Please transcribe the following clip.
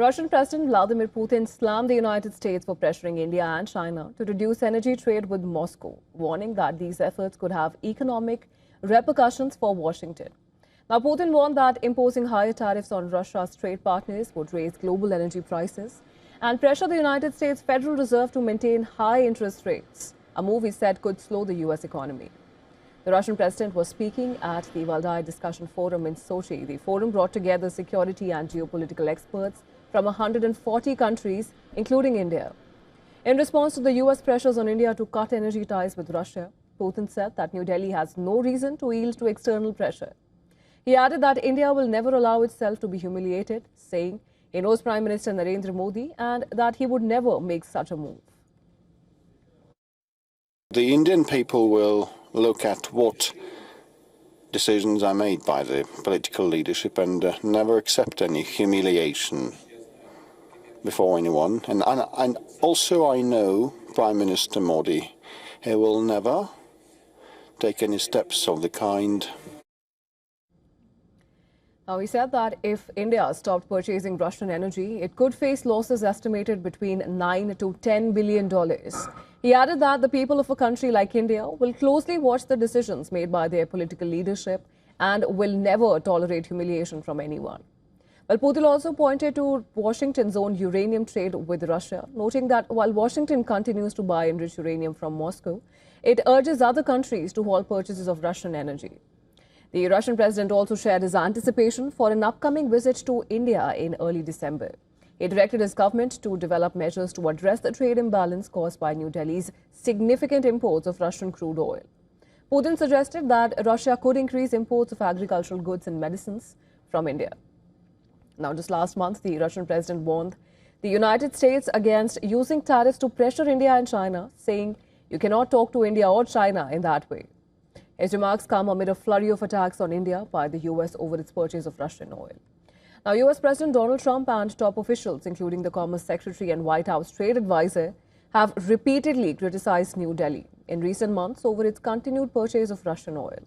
Russian President Vladimir Putin slammed the United States for pressuring India and China to reduce energy trade with Moscow, warning that these efforts could have economic repercussions for Washington. Now, Putin warned that imposing higher tariffs on Russia's trade partners would raise global energy prices and pressure the United States Federal Reserve to maintain high interest rates, a move he said could slow the U.S. economy. The Russian president was speaking at the Valdai Discussion Forum in Sochi. The forum brought together security and geopolitical experts from 140 countries, including India. In response to the U.S. pressures on India to cut energy ties with Russia, Putin said that New Delhi has no reason to yield to external pressure. He added that India will never allow itself to be humiliated, saying he knows Prime Minister Narendra Modi and that he would never make such a move. The Indian people will look at what decisions are made by the political leadership and never accept any humiliation before anyone. And also I know Prime Minister Modi, he will never take any steps of the kind. Now, he said that if India stopped purchasing Russian energy, it could face losses estimated between $9 to $10 billion. He added that the people of a country like India will closely watch the decisions made by their political leadership and will never tolerate humiliation from anyone. Well, Putin also pointed to Washington's own uranium trade with Russia, noting that while Washington continues to buy enriched uranium from Moscow, it urges other countries to halt purchases of Russian energy. The Russian president also shared his anticipation for an upcoming visit to India in early December. He directed his government to develop measures to address the trade imbalance caused by New Delhi's significant imports of Russian crude oil. Putin suggested that Russia could increase imports of agricultural goods and medicines from India. Now, just last month, the Russian president warned the United States against using tariffs to pressure India and China, saying you cannot talk to India or China in that way. His remarks come amid a flurry of attacks on India by the U.S. over its purchase of Russian oil. Now, U.S. President Donald Trump and top officials, including the Commerce Secretary and White House Trade Advisor, have repeatedly criticized New Delhi in recent months over its continued purchase of Russian oil.